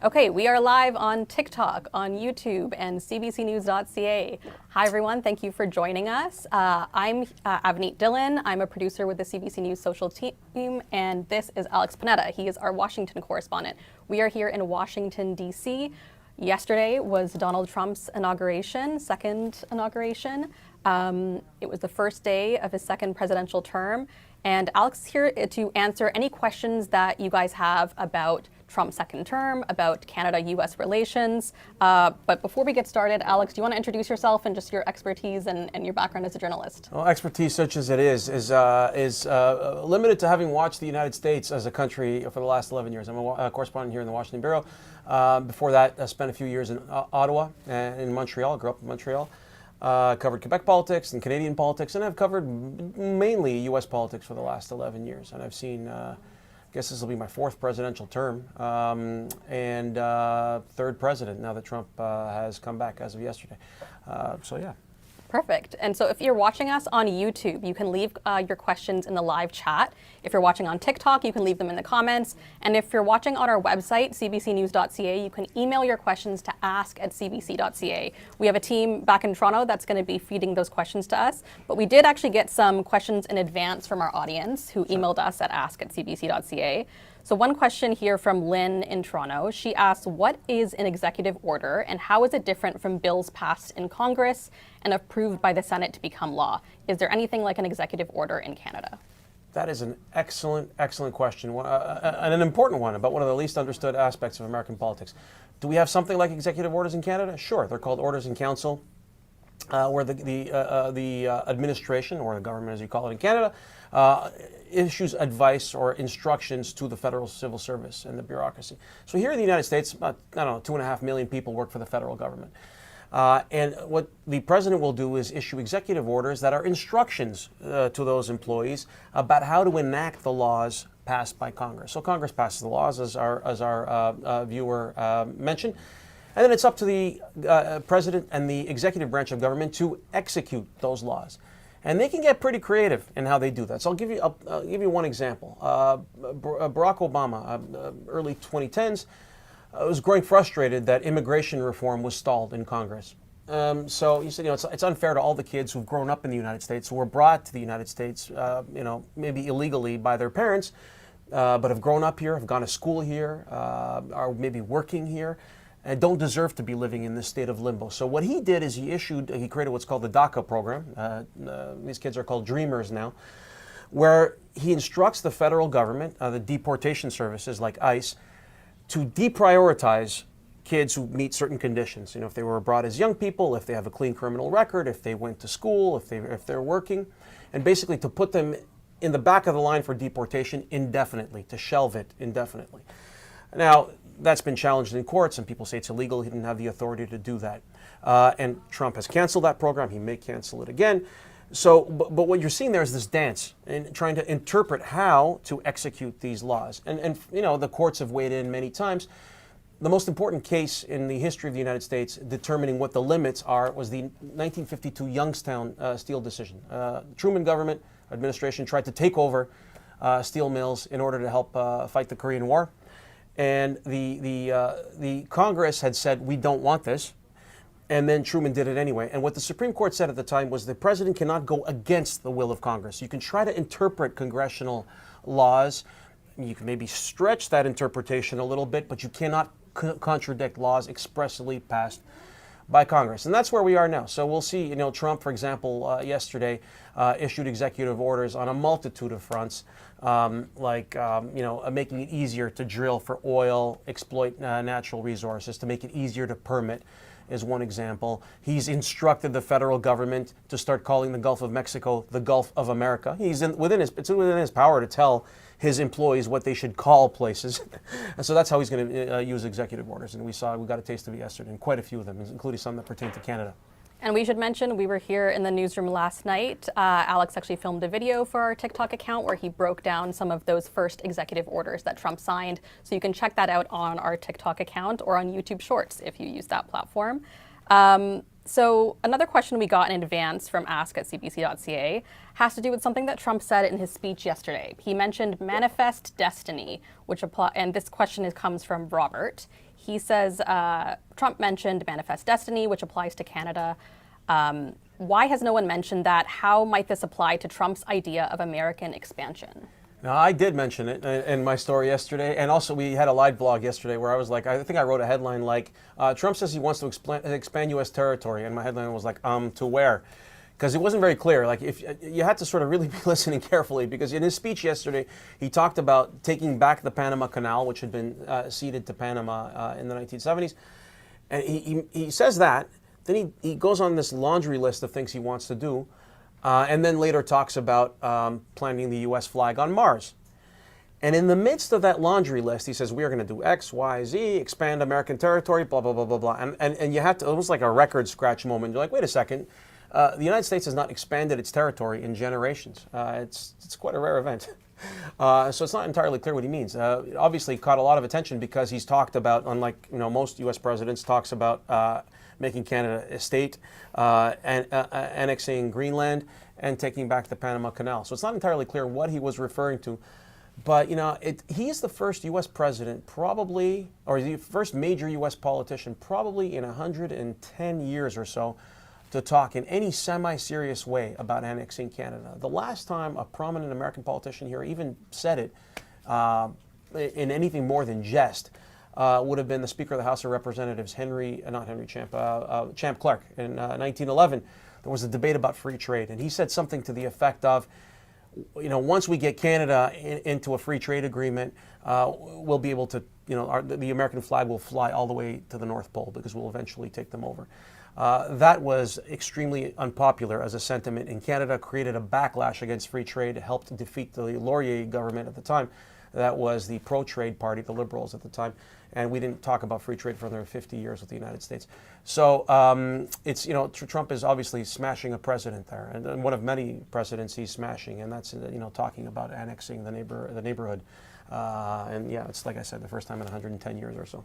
Okay, we are live on TikTok, on YouTube, and CBCNews.ca. Hi, everyone. Thank you for joining us. I'm Avneet Dillon. I'm a producer with the CBC News social team, and this is Alex Panetta. He is our Washington correspondent. We are here in Washington, D.C. Yesterday was Donald Trump's inauguration, second inauguration. It was the first day of his second presidential term. And Alex is here to answer any questions that you guys have about Trump's second term, about Canada-U.S. relations. But before we get started, Alex, do you want to introduce yourself and just your expertise and your background as a journalist? Well, expertise such as it is limited to having watched the United States as a country for the last 11 years. I'm a correspondent here in the Washington Bureau. Before that, I spent a few years in Ottawa and in Montreal. I grew up in Montreal. Covered Quebec politics and Canadian politics, and I've covered mainly U.S. politics for the last 11 years. And I've seen, I guess this will be my fourth presidential term, and third president now that Trump has come back as of yesterday. So yeah. Perfect. And so if you're watching us on YouTube, you can leave your questions in the live chat. If you're watching on TikTok, you can leave them in the comments. And if you're watching on our website, CBCNews.ca, you can email your questions to ask@cbc.ca. We have a team back in Toronto that's going to be feeding those questions to us. But we did actually get some questions in advance from our audience who emailed us at ask@cbc.ca. So one question here from Lynn in Toronto. She asks, what is an executive order and how is it different from bills passed in Congress and approved by the Senate to become law? Is there anything like an executive order in Canada? That is an excellent question, and an important one about one of the least understood aspects of American politics. Do we have something like executive orders in Canada? Sure, they're called orders in council, where the administration, or the government as you call it in Canada, issues advice or instructions to the federal civil service and the bureaucracy. So here in the United States, about, 2.5 million people work for the federal government. And what the president will do is issue executive orders that are instructions to those employees about how to enact the laws passed by Congress. So Congress passes the laws, as our viewer mentioned. And then it's up to the president and the executive branch of government to execute those laws. And they can get pretty creative in how they do that. So I'll give you one example. Barack Obama, early 2010s, was growing frustrated that immigration reform was stalled in Congress. So he said, it's unfair to all the kids who've grown up in the United States, who were brought to the United States, maybe illegally by their parents, but have grown up here, have gone to school here, are maybe working here, and don't deserve to be living in this state of limbo. So what he did is he created what's called the DACA program. These kids are called Dreamers now, where he instructs the federal government, the deportation services like ICE, to deprioritize kids who meet certain conditions. If they were brought as young people, if they have a clean criminal record, if they went to school, if they're working, and basically to put them in the back of the line for deportation indefinitely, to shelve it indefinitely. Now, that's been challenged in court. Some people say it's illegal. He didn't have the authority to do that. And Trump has canceled that program. He may cancel it again. So, but what you're seeing there is this dance in trying to interpret how to execute these laws. And the courts have weighed in many times. The most important case in the history of the United States determining what the limits are was the 1952 Youngstown steel decision. Truman government administration tried to take over steel mills in order to help fight the Korean War. And the Congress had said, we don't want this. And then Truman did it anyway. And what the Supreme Court said at the time was the president cannot go against the will of Congress. You can try to interpret congressional laws. You can maybe stretch that interpretation a little bit, but you cannot contradict laws expressly passed by Congress. And that's where we are now. So we'll see, Trump, for example, yesterday issued executive orders on a multitude of fronts, making it easier to drill for oil, exploit natural resources, to make it easier to permit is one example. He's instructed the federal government to start calling the Gulf of Mexico the Gulf of America. It's within his power to tell his employees what they should call places. And so that's how he's going to use executive orders. And we got a taste of it yesterday, and quite a few of them, including some that pertain to Canada. And we should mention, we were here in the newsroom last night. Alex actually filmed a video for our TikTok account where he broke down some of those first executive orders that Trump signed. So you can check that out on our TikTok account or on YouTube Shorts if you use that platform. So another question we got in advance from ask@cbc.ca has to do with something that Trump said in his speech yesterday. He mentioned manifest destiny, and this question comes from Robert. He says Trump mentioned manifest destiny, which applies to Canada. Why has no one mentioned that? How might this apply to Trump's idea of American expansion? Now, I did mention it in my story yesterday, and also we had a live blog yesterday where I was like, I think I wrote a headline like, Trump says he wants to expand U.S. territory, and my headline was like, to where? Because it wasn't very clear. Like, if you had to sort of really be listening carefully, because in his speech yesterday, he talked about taking back the Panama Canal, which had been ceded to Panama in the 1970s, and he says that. Then he goes on this laundry list of things he wants to do. And then later talks about planting the U.S. flag on Mars. And in the midst of that laundry list, he says, we are going to do X, Y, Z, expand American territory, blah, blah, blah, blah, blah. And you have to, almost like a record scratch moment. You're like, wait a second. The United States has not expanded its territory in generations. It's quite a rare event. So it's not entirely clear what he means. Obviously, caught a lot of attention because he's talked about, unlike most U.S. presidents, talks about making Canada a state, and annexing Greenland, and taking back the Panama Canal. So it's not entirely clear what he was referring to. But he is the first U.S. president probably, or the first major U.S. politician probably in 110 years or so, to talk in any semi-serious way about annexing Canada. The last time a prominent American politician here even said it in anything more than jest would have been the Speaker of the House of Representatives, Champ Clark, in 1911. There was a debate about free trade, and he said something to the effect of, once we get Canada into a free trade agreement, we'll be able to, the American flag will fly all the way to the North Pole because we'll eventually take them over. That was extremely unpopular as a sentiment in Canada, created a backlash against free trade, helped defeat the Laurier government at the time. That was the pro-trade party, the Liberals at the time. And we didn't talk about free trade for another 50 years with the United States. So Trump is obviously smashing a precedent there, and one of many precedents he's smashing, and that's talking about annexing the neighborhood. And yeah, it's like I said, the first time in 110 years or so.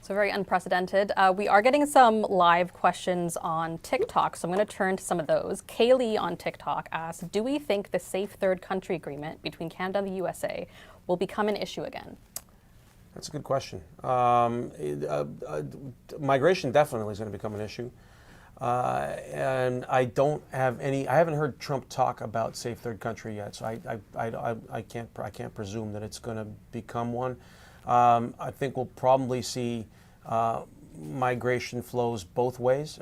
So very unprecedented. We are getting some live questions on TikTok, so I'm going to turn to some of those. Kaylee on TikTok asks, do we think the Safe Third Country Agreement between Canada and the USA will become an issue again? That's a good question. Migration definitely is going to become an issue. And I haven't heard Trump talk about Safe Third Country yet, so I can't presume that it's going to become one. I think we'll probably see migration flows both ways,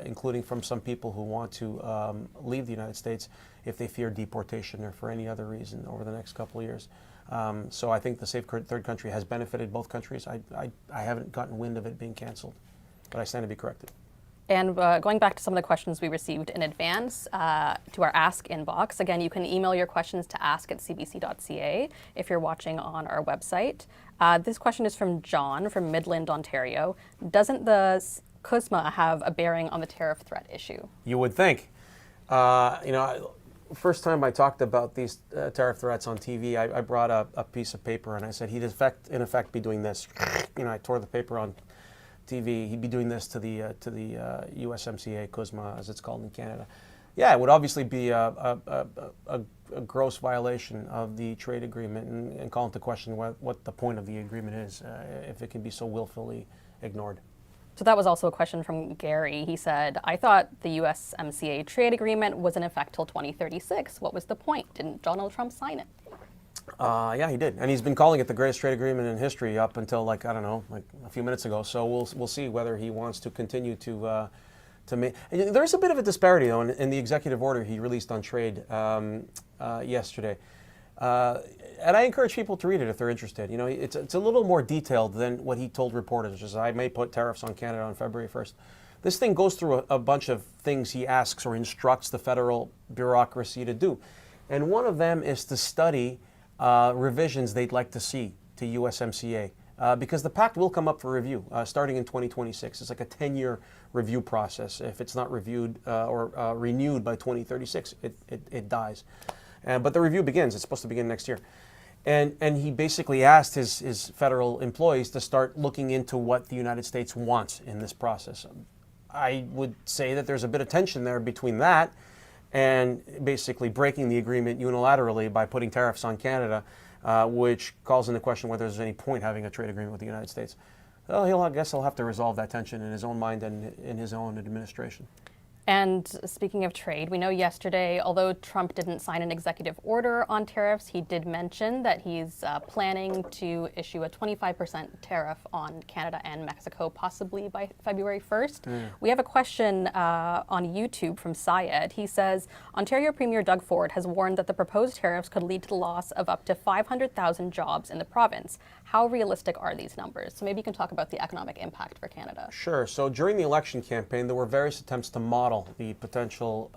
including from some people who want to leave the United States if they fear deportation or for any other reason over the next couple of years. So I think the Safe Third Country has benefited both countries. I haven't gotten wind of it being canceled, but I stand to be corrected. And going back to some of the questions we received in advance to our Ask inbox, again, you can email your questions to ask@cbc.ca if you're watching on our website. This question is from John from Midland, Ontario. Doesn't the CUSMA have a bearing on the tariff threat issue? You would think. First time I talked about these tariff threats on TV, I brought a piece of paper and I said he'd in effect be doing this. I tore the paper on TV. He'd be doing this to the USMCA, CUSMA, as it's called in Canada. Yeah, it would obviously be a gross violation of the trade agreement, and call into question what the point of the agreement is if it can be so willfully ignored. So that was also a question from Gary. He said, I thought the USMCA trade agreement was in effect till 2036. What was the point? Didn't Donald Trump sign it? Yeah, he did, and he's been calling it the greatest trade agreement in history up until like a few minutes ago. So we'll see whether he wants to continue to make. There's a bit of a disparity though in the executive order he released on trade yesterday, and I encourage people to read it if they're interested. It's a little more detailed than what he told reporters, which is I may put tariffs on Canada on February 1st. This thing goes through a bunch of things he asks or instructs the federal bureaucracy to do, and one of them is to study revisions they'd like to see to USMCA, because the pact will come up for review starting in 2026. It's like a 10-year review process. If it's not reviewed or renewed by 2036, it dies. But the review begins. It's supposed to begin next year. And he basically asked his federal employees to start looking into what the United States wants in this process. I would say that there's a bit of tension there between that and basically breaking the agreement unilaterally by putting tariffs on Canada, which calls into question whether there's any point having a trade agreement with the United States. Well, I guess he'll have to resolve that tension in his own mind and in his own administration. And speaking of trade, we know yesterday, although Trump didn't sign an executive order on tariffs, he did mention that he's planning to issue a 25% tariff on Canada and Mexico, possibly by February 1st. We have a question on YouTube from Syed. He says, Ontario Premier Doug Ford has warned that the proposed tariffs could lead to the loss of up to 500,000 jobs in the province. How realistic are these numbers? So maybe you can talk about the economic impact for Canada. Sure. So during the election campaign, there were various attempts to model the potential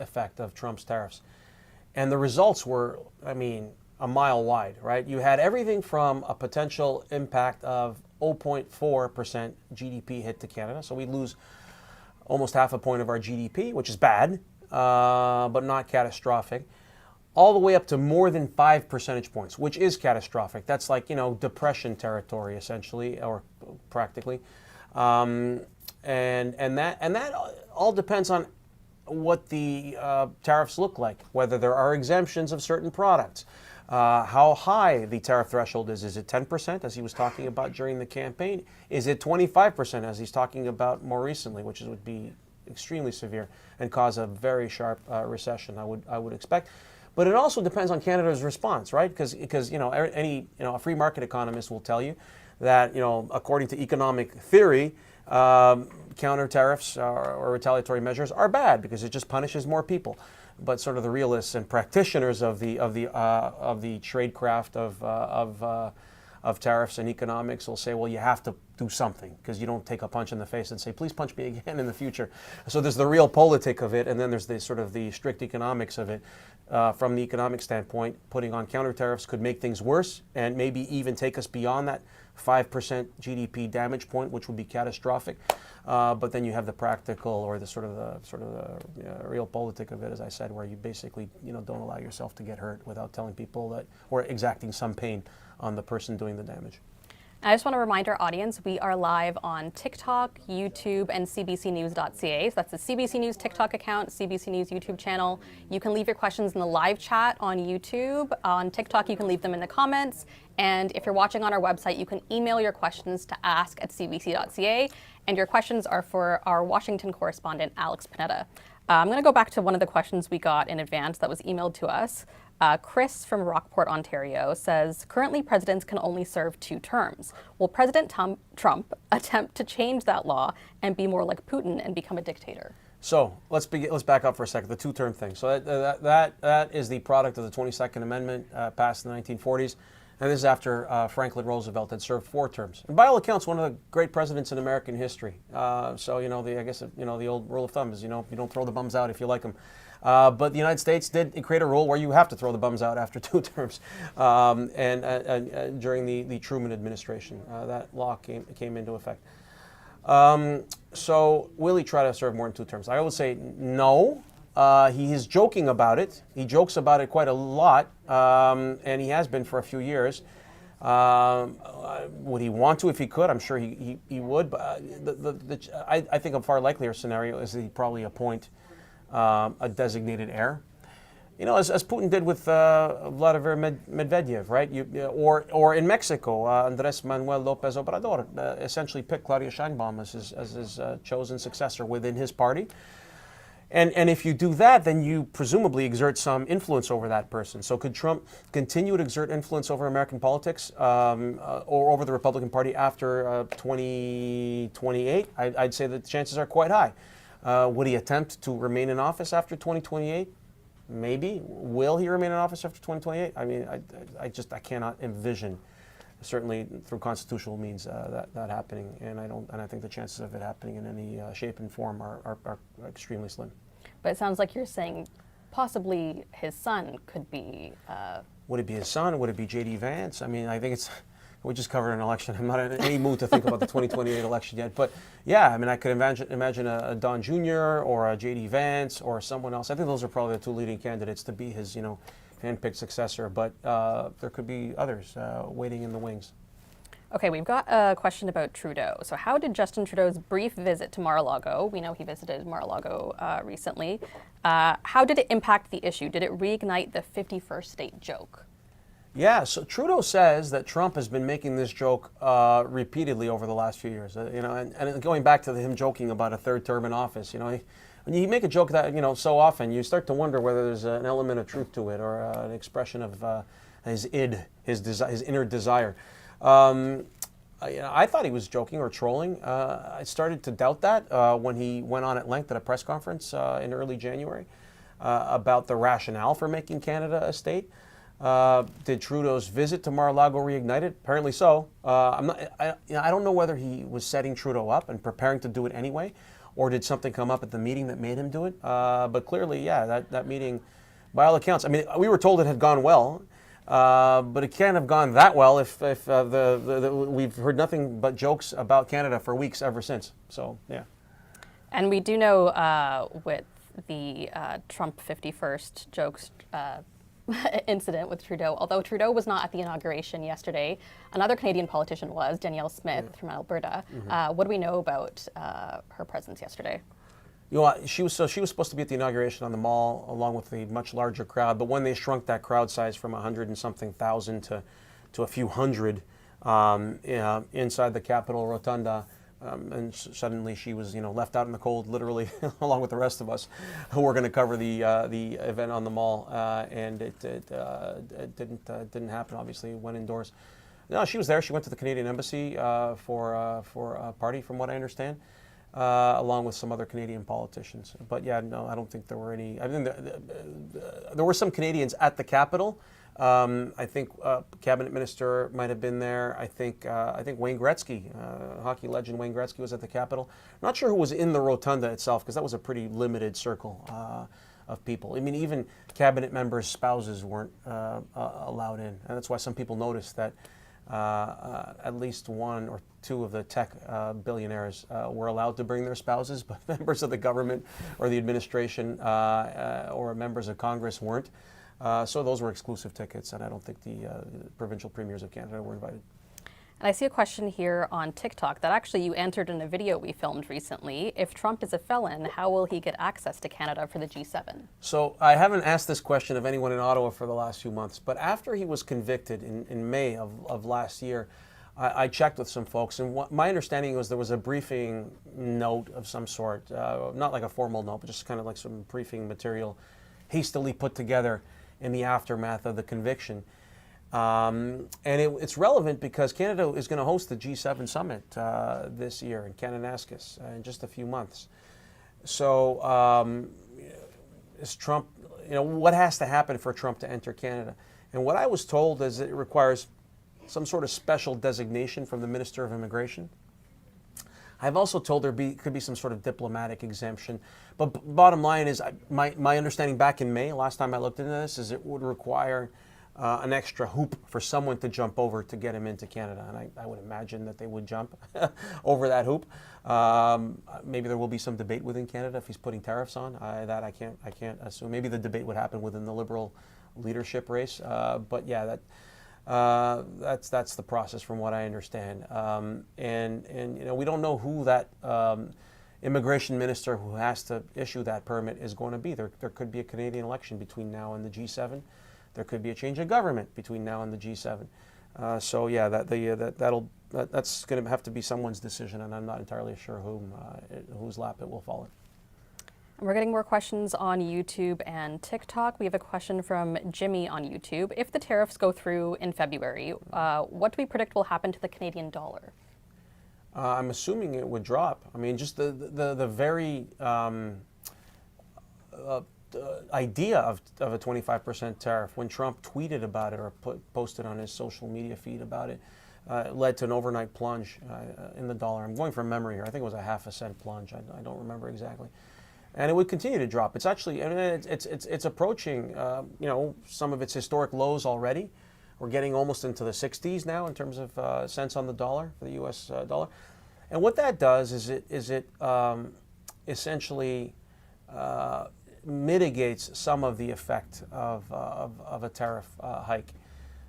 effect of Trump's tariffs. And the results were, I mean, a mile wide, right? You had everything from a potential impact of 0.4% GDP hit to Canada. So we lose almost half a point of our GDP, which is bad, but not catastrophic, all the way up to more than 5 percentage points, which is catastrophic. That's like, depression territory, essentially, or practically. And that all depends on what the tariffs look like, whether there are exemptions of certain products, how high the tariff threshold is. Is it 10%, as he was talking about during the campaign? Is it 25%, as he's talking about more recently, which would be extremely severe and cause a very sharp recession, I would expect. But it also depends on Canada's response, right? Because a free market economist will tell you that, according to economic theory, counter tariffs or retaliatory measures are bad because it just punishes more people. But sort of the realists and practitioners of the trade craft of tariffs and economics will say, well, you have to do something because you don't take a punch in the face and say, please punch me again in the future. So there's the realpolitik of it, and then there's the sort of the strict economics of it. From the economic standpoint, putting on counter tariffs could make things worse and maybe even take us beyond that 5% GDP damage point, which would be catastrophic. But then you have the practical or the sort of the realpolitik of it, as I said, where you basically don't allow yourself to get hurt without telling people that, or exacting some pain on the person doing the damage. I just want to remind our audience, we are live on TikTok, YouTube, and CBCNews.ca. So that's the CBC News TikTok account, CBC News YouTube channel. You can leave your questions in the live chat on YouTube. On TikTok, you can leave them in the comments. And if you're watching on our website, you can email your questions to ask@cbc.ca. And your questions are for our Washington correspondent, Alex Panetta. I'm going to go back to one of the questions we got in advance that was emailed to us. Chris from Rockport, Ontario says, currently presidents can only serve 2 terms. Will President Trump attempt to change that law and be more like Putin and become a dictator? So let's back up for a second, the 2-term thing. So that is the product of the 22nd Amendment passed in the 1940s. And this is after Franklin Roosevelt had served 4 terms. And by all accounts, one of the great presidents in American history. So, I guess, the old rule of thumb is, you don't throw the bums out if you like them. But the United States did create a rule where you have to throw the bums out after 2 terms. And during the Truman administration, that law came into effect. So will he try to serve more than 2 terms? I would say no. He is joking about it. He jokes about it quite a lot, and he has been for a few years. Would he want to if he could? I'm sure he would. But I think a far likelier scenario is that he probably appoint a designated heir. As Putin did with Vladimir Medvedev, right? Or in Mexico, Andrés Manuel López Obrador essentially picked Claudia Sheinbaum as his chosen successor within his party. And if you do that, then you presumably exert some influence over that person. So could Trump continue to exert influence over American politics or over the Republican Party after 2028? I'd say that the chances are quite high. Would he attempt to remain in office after 2028? Maybe. Will he remain in office after 2028? I mean, I cannot envision, certainly through constitutional means, that happening, and I think the chances of it happening in any shape and form are extremely slim. But it sounds like you're saying possibly his son could be. Would it be his son? Would it be J.D. Vance? I mean, I think we just covered an election. I'm not in any mood to think about the 2028 election yet. But yeah, I mean, I could imagine a Don Jr. or a J.D. Vance or someone else. I think those are probably the 2 leading candidates to be his, handpicked successor. But there could be others waiting in the wings. Okay, we've got a question about Trudeau. So how did Justin Trudeau's brief visit to Mar-a-Lago, we know he visited Mar-a-Lago recently, how did it impact the issue? Did it reignite the 51st state joke? Yeah, so Trudeau says that Trump has been making this joke repeatedly over the last few years. And going back to him joking about a third term in office, when you make a joke that so often, you start to wonder whether there's an element of truth to it or an expression of his id, his inner desire. I thought he was joking or trolling. I started to doubt that when he went on at length at a press conference in early January about the rationale for making Canada a state. Did Trudeau's visit to Mar-a-Lago reignite it? Apparently so. I don't know whether he was setting Trudeau up and preparing to do it anyway, or did something come up at the meeting that made him do it? But clearly, yeah, that meeting, by all accounts, I mean, we were told it had gone well. But it can't have gone that well if we've heard nothing but jokes about Canada for weeks ever since. So, yeah. And we do know with the Trump 51st jokes incident with Trudeau, although Trudeau was not at the inauguration yesterday, another Canadian politician was, Danielle Smith from Alberta. What do we know about her presence yesterday? She was supposed to be at the inauguration on the Mall along with the much larger crowd, but when they shrunk that crowd size from 100 and something thousand to a few hundred inside the Capitol Rotunda, and suddenly she was left out in the cold, literally, along with the rest of us who were going to cover the event on the Mall, and it didn't happen. Obviously, it went indoors. No, she was there. She went to the Canadian Embassy for a party, from what I understand. Along with some other Canadian politicians. But yeah, no, I don't think there were any. I mean, there were some Canadians at the Capitol. I think Cabinet Minister might have been there. I think Wayne Gretzky, hockey legend Wayne Gretzky, was at the Capitol. I'm not sure who was in the rotunda itself because that was a pretty limited circle of people. I mean, even cabinet members' spouses weren't allowed in, and that's why some people noticed that at least one or two of the tech billionaires were allowed to bring their spouses, but members of the government or the administration or members of Congress weren't. So those were exclusive tickets, and I don't think the provincial premiers of Canada were invited. And I see a question here on TikTok that actually you answered in a video we filmed recently. If Trump is a felon, how will he get access to Canada for the G7? So I haven't asked this question of anyone in Ottawa for the last few months, but after he was convicted in May of last year, I checked with some folks, and my understanding was there was a briefing note of some sort, not like a formal note, but just kind of like some briefing material hastily put together in the aftermath of the conviction. And it's relevant because Canada is going to host the G7 summit this year in Kananaskis in just a few months. So is Trump, what has to happen for Trump to enter Canada? And what I was told is that it requires some sort of special designation from the Minister of Immigration. I've also told there could be some sort of diplomatic exemption. But bottom line is, my understanding back in May, last time I looked into this, is it would require an extra hoop for someone to jump over to get him into Canada. And I would imagine that they would jump over that hoop. Maybe there will be some debate within Canada if he's putting tariffs on. That I can't assume. Maybe the debate would happen within the Liberal leadership race. But yeah, that's the process from what I understand. And we don't know who that immigration minister who has to issue that permit is going to be. There could be a Canadian election between now and the G7. There could be a change of government between now and the G7. So yeah, that's going to have to be someone's decision, and I'm not entirely sure whose lap it will fall in. We're getting more questions on YouTube and TikTok. We have a question from Jimmy on YouTube. If the tariffs go through in February, what do we predict will happen to the Canadian dollar? I'm assuming it would drop. I mean, just the very idea of a 25% tariff, when Trump tweeted about it or posted on his social media feed about it, led to an overnight plunge in the dollar. I'm going from memory here. I think it was a half a cent plunge. I don't remember exactly. And it would continue to drop. It's actually, I mean, it's approaching, some of its historic lows already. We're getting almost into the 60s now in terms of cents on the dollar for the U.S. Dollar. And what that does is it essentially mitigates some of the effect of a tariff hike.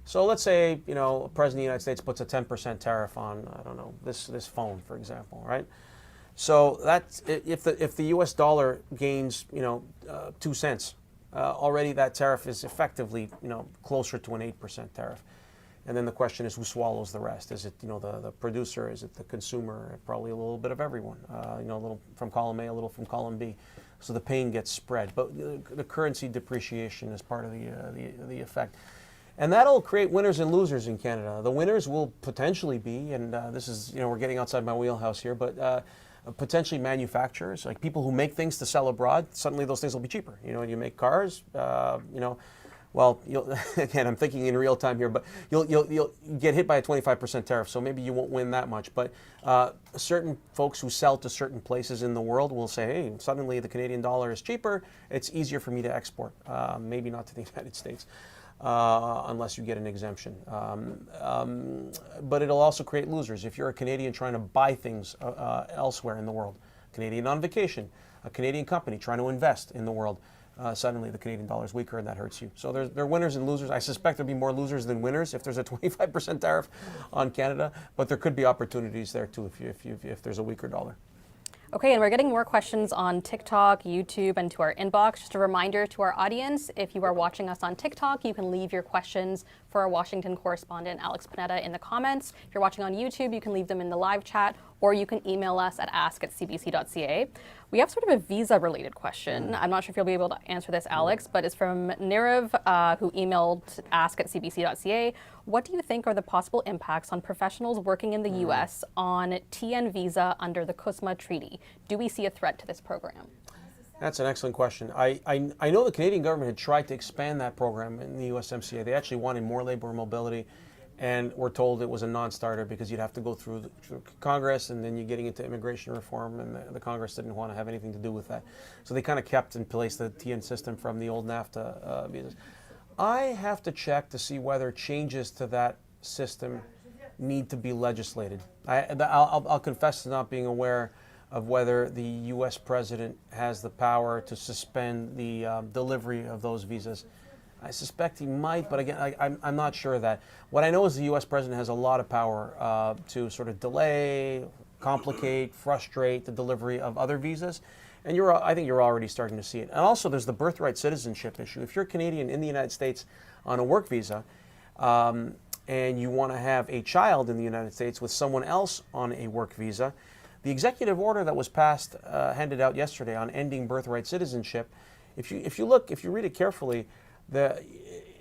So let's say, you know, the President of the United States puts a 10% tariff on, I don't know, this phone, for example, right? So that's, if the U.S. dollar gains, you know, 2 cents, already that tariff is effectively, you know, closer to an 8% tariff. And then the question is, who swallows the rest? Is it, you know, the producer? Is it the consumer? Probably a little bit of everyone. You know, a little from column A, a little from column B. So the pain gets spread. But the currency depreciation is part of the effect. And that'll create winners and losers in Canada. The winners will potentially be, and this is, you know, we're getting outside my wheelhouse here, but potentially manufacturers, like people who make things to sell abroad. Suddenly those things will be cheaper. You know, you make cars, you know, well, again, I'm thinking in real time here, but you'll get hit by a 25% tariff, so maybe you won't win that much. But certain folks who sell to certain places in the world will say, hey, suddenly the Canadian dollar is cheaper, it's easier for me to export. Maybe not to the United States, unless you get an exemption. But it'll also create losers. If you're a Canadian trying to buy things elsewhere in the world, Canadian on vacation, a Canadian company trying to invest in the world, suddenly the Canadian dollar is weaker and that hurts you. So there are winners and losers. I suspect there'll be more losers than winners if there's a 25% tariff on Canada, but there could be opportunities there too if there's a weaker dollar. Okay, and we're getting more questions on TikTok, YouTube, and to our inbox. Just a reminder to our audience, if you are watching us on TikTok, you can leave your questions for our Washington correspondent, Alex Panetta, in the comments. If you're watching on YouTube, you can leave them in the live chat, or you can email us at ask@cbc.ca. We have sort of a visa-related question. I'm not sure if you'll be able to answer this, Alex, but it's from Nirav, who emailed ask@cbc.ca. What do you think are the possible impacts on professionals working in the U.S. on TN visa under the CUSMA Treaty? Do we see a threat to this program? That's an excellent question. I know the Canadian government had tried to expand that program in the USMCA. They actually wanted more labor mobility, and we're told it was a non-starter because you'd have to go through Congress, and then you're getting into immigration reform, and the Congress didn't want to have anything to do with that. So they kind of kept in place the TN system from the old NAFTA visas. I have to check to see whether changes to that system need to be legislated. I'll confess to not being aware of whether the U.S. president has the power to suspend the delivery of those visas. I suspect he might, but again, I'm not sure of that. What I know is the U.S. president has a lot of power to sort of delay, complicate, frustrate the delivery of other visas. And I think you're already starting to see it. And also there's the birthright citizenship issue. If you're Canadian in the United States on a work visa, and you want to have a child in the United States with someone else on a work visa, the executive order that was passed, handed out yesterday on ending birthright citizenship, if you read it carefully,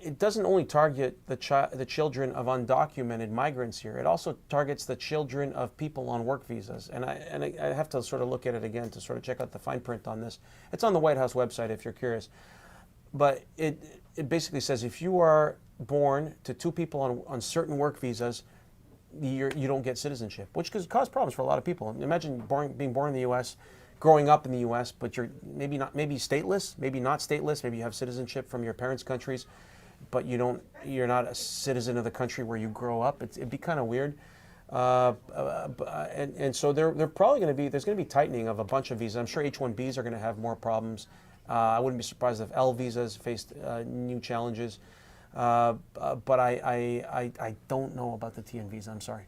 it doesn't only target the children of undocumented migrants here. It also targets the children of people on work visas. And I have to sort of look at it again to sort of check out the fine print on this. It's on the White House website if you're curious. But it basically says if you are born to two people on certain work visas, you don't get citizenship, which could cause problems for a lot of people. Imagine being born in the U.S., growing up in the U.S., but you're maybe stateless, maybe not stateless, maybe you have citizenship from your parents' countries, but you're not a citizen of the country where you grow up. It'd be kind of weird. And so there's going to be tightening of a bunch of visas. I'm sure H-1Bs are going to have more problems. I wouldn't be surprised if L visas faced new challenges. But I don't know about the TN visa. I'm sorry.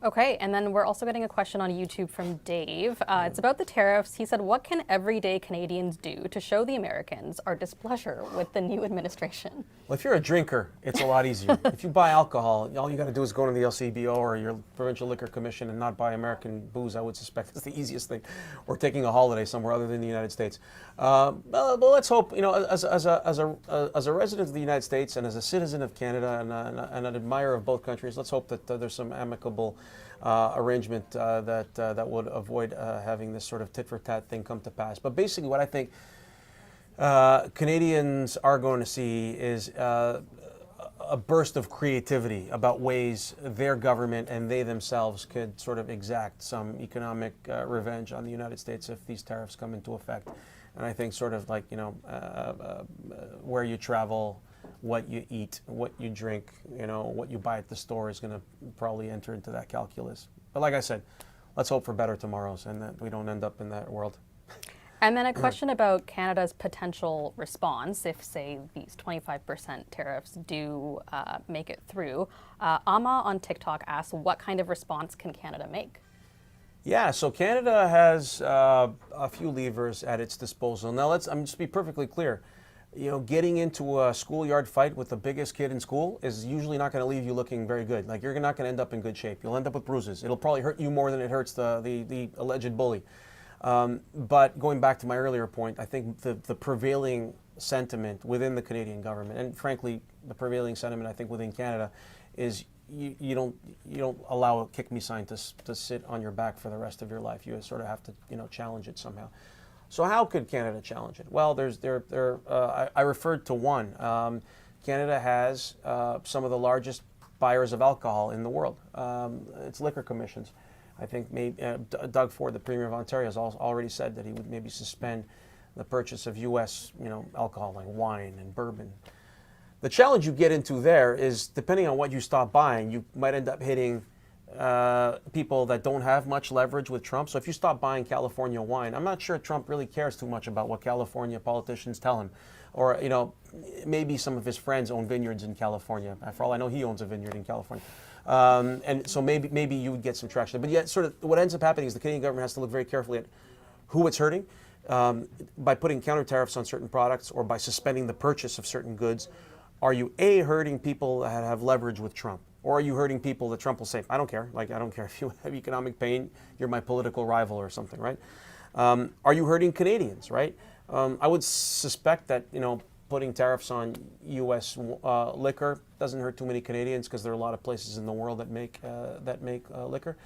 Okay, and then we're also getting a question on YouTube from Dave. It's about the tariffs. He said, what can everyday Canadians do to show the Americans our displeasure with the new administration? Well, if you're a drinker, it's a lot easier. If you buy alcohol, all you got to do is go to the LCBO or your Provincial Liquor Commission and not buy American booze. I would suspect it's the easiest thing. Or taking a holiday somewhere other than the United States. But let's hope, as a resident of the United States and as a citizen of Canada and an admirer of both countries, let's hope that there's some amicable arrangement that would avoid having this sort of tit-for-tat thing come to pass. But basically what I think Canadians are going to see is a burst of creativity about ways their government and they themselves could sort of exact some economic revenge on the United States if these tariffs come into effect. And I think sort of like, where you travel, what you eat, what you drink, what you buy at the store is going to probably enter into that calculus. But like I said, let's hope for better tomorrows and that we don't end up in that world. And then a question about Canada's potential response if, say, these 25% tariffs do make it through. Ama on TikTok asks, what kind of response can Canada make? Yeah, so Canada has a few levers at its disposal. Now, I'm just be perfectly clear. Getting into a schoolyard fight with the biggest kid in school is usually not going to leave you looking very good. Like, you're not going to end up in good shape. You'll end up with bruises. It'll probably hurt you more than it hurts the alleged bully. But going back to my earlier point, I think the prevailing sentiment within the Canadian government, and frankly, the prevailing sentiment I think within Canada, is you don't allow a kick me sign to sit on your back for the rest of your life. You sort of have to challenge it somehow. So how could Canada challenge it? Well, I referred to one. Canada has some of the largest buyers of alcohol in the world. It's liquor commissions. I think Doug Ford, the Premier of Ontario, has already said that he would maybe suspend the purchase of U.S. alcohol like wine and bourbon. The challenge you get into there is, depending on what you stop buying, you might end up hitting people that don't have much leverage with Trump. So if you stop buying California wine, I'm not sure Trump really cares too much about what California politicians tell him. Or, maybe some of his friends own vineyards in California. For all I know, he owns a vineyard in California. And so maybe you would get some traction. But yet, sort of what ends up happening is the Canadian government has to look very carefully at who it's hurting by putting counter tariffs on certain products or by suspending the purchase of certain goods. Are you hurting people that have leverage with Trump? Or are you hurting people that Trump will say, I don't care. Like, I don't care if you have economic pain, you're my political rival or something, right? Are you hurting Canadians, right? I would suspect that, putting tariffs on U.S. Liquor doesn't hurt too many Canadians because there are a lot of places in the world that make liquor.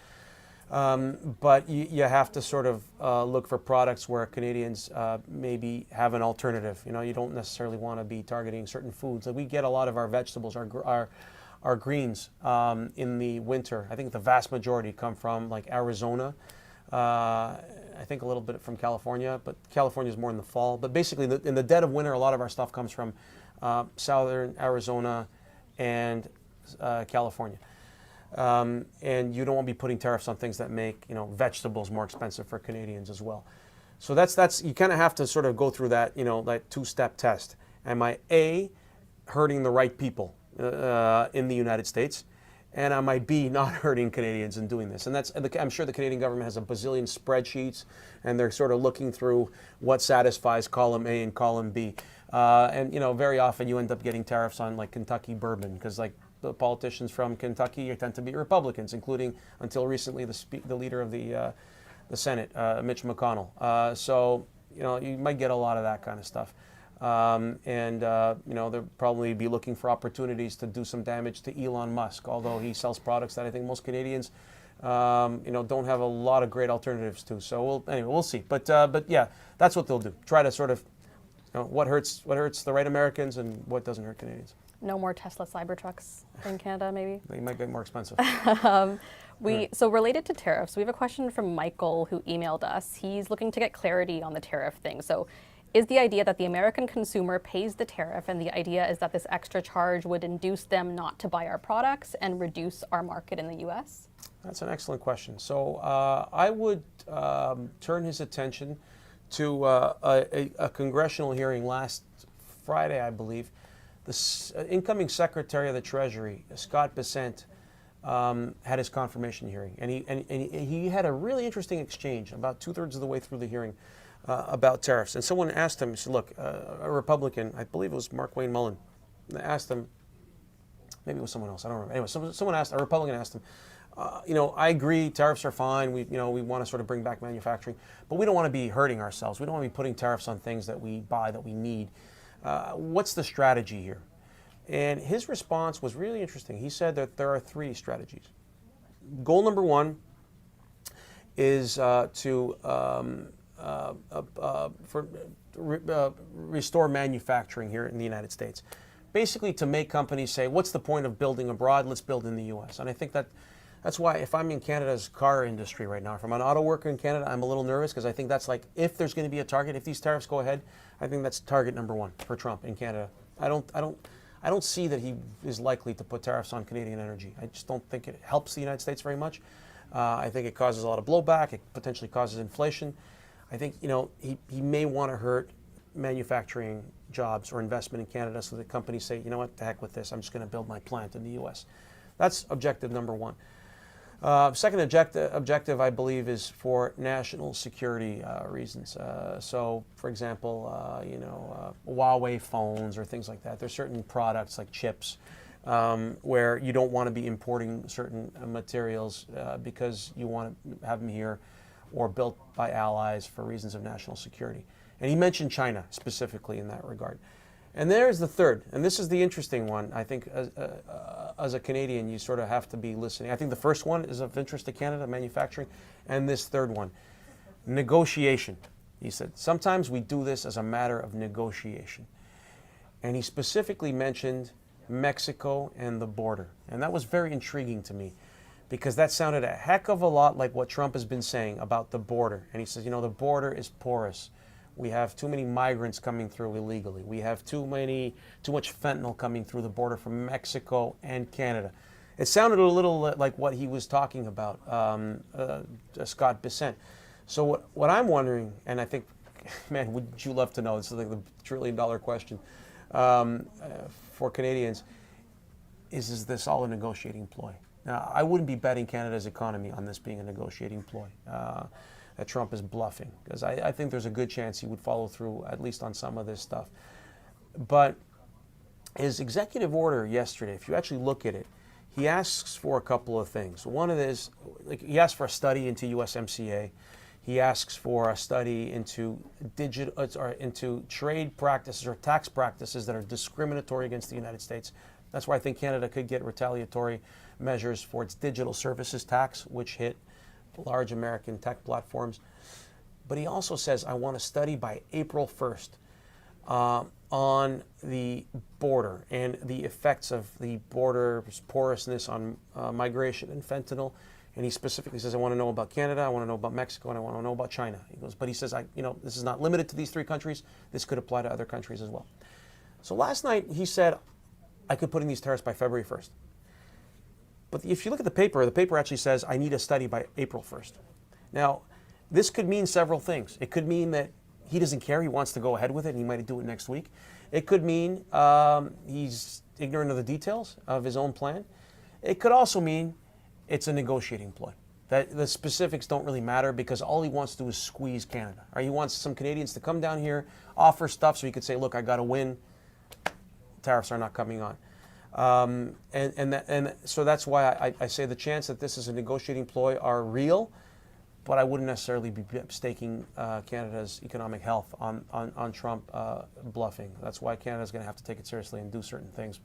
But you have to sort of look for products where Canadians maybe have an alternative. You don't necessarily want to be targeting certain foods. Like, we get a lot of our vegetables, our greens in the winter. I think the vast majority come from like Arizona. I think a little bit from California, but California is more in the fall. But basically, in the dead of winter, a lot of our stuff comes from southern Arizona and California. And you don't want to be putting tariffs on things that make vegetables more expensive for Canadians as well. So that's you kind of have to sort of go through that that two-step test. Am I hurting the right people in the United States? And am I not hurting Canadians in doing this? And I'm sure the Canadian government has a bazillion spreadsheets, and they're sort of looking through what satisfies column A and column B. And very often you end up getting tariffs on like Kentucky bourbon because like the politicians from Kentucky tend to be Republicans, including until recently the leader of the Senate, Mitch McConnell. So you might get a lot of that kind of stuff. They'll probably be looking for opportunities to do some damage to Elon Musk, although he sells products that I think most Canadians, don't have a lot of great alternatives to. So we'll see. But yeah, that's what they'll do. Try to sort of, what hurts the right Americans and what doesn't hurt Canadians. No more Tesla Cybertrucks in Canada, maybe? They might get more expensive. So related to tariffs, we have a question from Michael who emailed us. He's looking to get clarity on the tariff thing. So is the idea that the American consumer pays the tariff, and the idea is that this extra charge would induce them not to buy our products and reduce our market in the U.S.? That's an excellent question. So I would turn his attention to a congressional hearing last Friday, I believe. The incoming Secretary of the Treasury, Scott Bessent, had his confirmation hearing, and he had a really interesting exchange about 2/3 of the way through the hearing about tariffs. And someone asked him, he said, look, a Republican, I believe it was Mark Wayne Mullen, asked him, maybe it was someone else, I don't remember. Anyway, a Republican asked him, I agree, tariffs are fine, we want to sort of bring back manufacturing, but we don't want to be hurting ourselves. We don't want to be putting tariffs on things that we buy, that we need. What's the strategy here? And his response was really interesting. He said that there are 3 strategies. Goal number 1 is to restore manufacturing here in the United States. Basically to make companies say, what's the point of building abroad? Let's build in the U.S. And I think that's why if I'm in Canada's car industry right now, if I'm an auto worker in Canada, I'm a little nervous because I think that's like, if there's going to be a target, if these tariffs go ahead, I think that's target number 1 for Trump in Canada. I don't see that he is likely to put tariffs on Canadian energy. I just don't think it helps the United States very much. I think it causes a lot of blowback. It potentially causes inflation. I think, he may want to hurt manufacturing jobs or investment in Canada, so the companies say, you know what, the heck with this, I'm just going to build my plant in the U.S. That's objective number one. Second objective, I believe, is for national security reasons. So, for example, Huawei phones or things like that. There's certain products like chips where you don't want to be importing certain materials because you want to have them here or built by allies for reasons of national security. And he mentioned China specifically in that regard. And there's the third, and this is the interesting one. I think as a Canadian, you sort of have to be listening. I think the first one is of interest to Canada, manufacturing, and this third one, negotiation. He said, sometimes we do this as a matter of negotiation. And he specifically mentioned Mexico and the border. And that was very intriguing to me because that sounded a heck of a lot like what Trump has been saying about the border. And he says, the border is porous. We have too many migrants coming through illegally. We have too much fentanyl coming through the border from Mexico and Canada. It sounded a little like what he was talking about, Scott Bessent. So what I'm wondering, and I think, man, would you love to know, this is like the trillion-dollar question for Canadians, is this all a negotiating ploy? Now, I wouldn't be betting Canada's economy on this being a negotiating ploy. That Trump is bluffing, because I think there's a good chance he would follow through at least on some of this stuff. But his executive order yesterday, if you actually look at it, he asks for a couple of things. One of this, he asks for a study into USMCA. He asks for a study into into trade practices or tax practices that are discriminatory against the United States. That's why I think Canada could get retaliatory measures for its digital services tax, which hit large American tech platforms. But he also says, I want a study by April 1st on the border and the effects of the border's porousness on migration and fentanyl. And he specifically says, I want to know about Canada, I want to know about Mexico, and I want to know about China. He goes, but he says, this is not limited to these three countries. This could apply to other countries as well. So last night he said, I could put in these tariffs by February 1st. But if you look at the paper actually says, I need a study by April 1st. Now, this could mean several things. It could mean that he doesn't care, he wants to go ahead with it, and he might do it next week. It could mean he's ignorant of the details of his own plan. It could also mean it's a negotiating ploy. That the specifics don't really matter because all he wants to do is squeeze Canada. Or he wants some Canadians to come down here, offer stuff so he could say, look, I got to win. Tariffs are not coming on. So that's why I say the chance that this is a negotiating ploy are real, but I wouldn't necessarily be staking Canada's economic health on Trump bluffing. That's why Canada's going to have to take it seriously and do certain things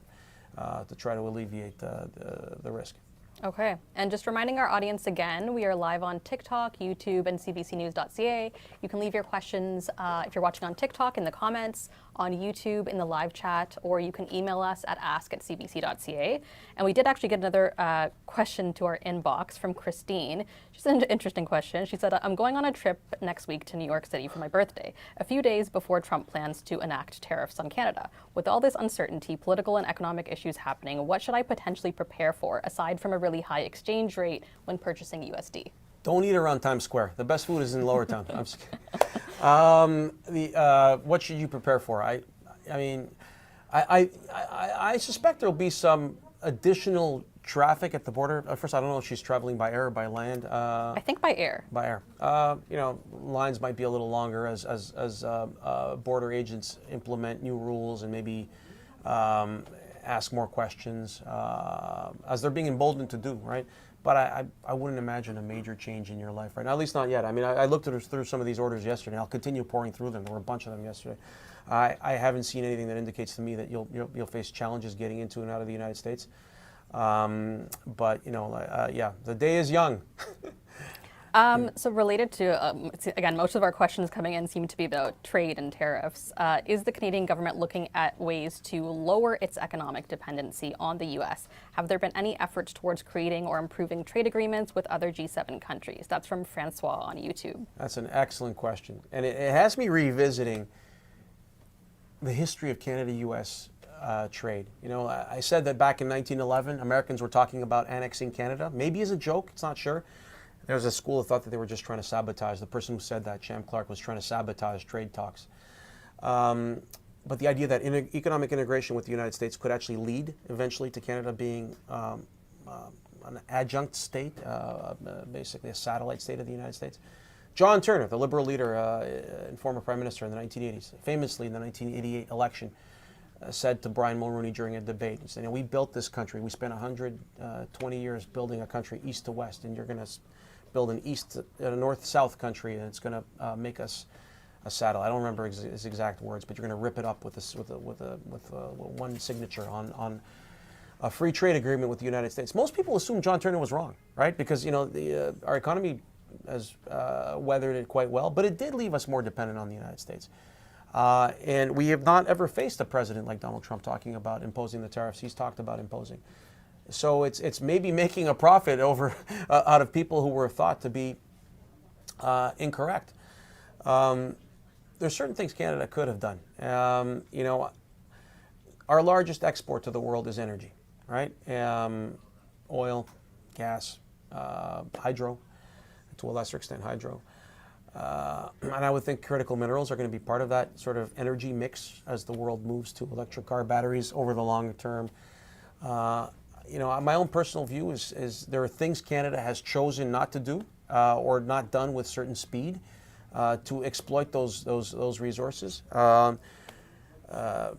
to try to alleviate the risk. Okay, and just reminding our audience again, we are live on TikTok, YouTube, and CBCNews.ca. You can leave your questions if you're watching on TikTok in the comments, on YouTube in the live chat, or you can email us at ask@cbc.ca. And we did actually get another question to our inbox from Christine. She's an interesting question. She said, I'm going on a trip next week to New York City for my birthday, a few days before Trump plans to enact tariffs on Canada. With all this uncertainty, political and economic issues happening, what should I potentially prepare for, aside from a really high exchange rate when purchasing USD? Don't eat around Times Square. The best food is in Lower Town. I'm just kidding. What should you prepare for? I suspect there'll be some additional traffic at the border. First, I don't know if she's traveling by air or by land. I think by air. By air. Lines might be a little longer as border agents implement new rules and maybe ask more questions as they're being emboldened to do, right? But I wouldn't imagine a major change in your life right now, at least not yet. I mean, I looked through some of these orders yesterday. I'll continue pouring through them. There were a bunch of them yesterday. I haven't seen anything that indicates to me that you'll face challenges getting into and out of the United States. But the day is young. So related to, again, most of our questions coming in seem to be about trade and tariffs. Is the Canadian government looking at ways to lower its economic dependency on the U.S.? Have there been any efforts towards creating or improving trade agreements with other G7 countries? That's from Francois on YouTube. That's an excellent question. And it has me revisiting the history of Canada-U.S. Trade. I said that back in 1911, Americans were talking about annexing Canada, maybe as a joke, it's not sure. There was a school of thought that they were just trying to sabotage. The person who said that, Sham Clark, was trying to sabotage trade talks. But the idea that economic integration with the United States could actually lead eventually to Canada being an adjunct state, basically a satellite state of the United States. John Turner, the Liberal leader and former Prime Minister in the 1980s, famously in the 1988 election, said to Brian Mulroney during a debate, he said, we built this country. We spent 120 years building a country east to west, and you're going to build a north-south country, and it's going to make us a satellite. I don't remember his exact words, but you're going to rip it up with one signature on a free trade agreement with the United States. Most people assume John Turner was wrong, right? Because our economy has weathered it quite well, but it did leave us more dependent on the United States. And we have not ever faced a president like Donald Trump talking about imposing the tariffs he's talked about imposing. So it's maybe making a profit out of people who were thought to be incorrect. There's certain things Canada could have done. Our largest export to the world is energy, right? Oil, gas, hydro, to a lesser extent hydro. And I would think critical minerals are going to be part of that sort of energy mix as the world moves to electric car batteries over the longer term. My own personal view is there are things Canada has chosen not to do or not done with certain speed to exploit those resources.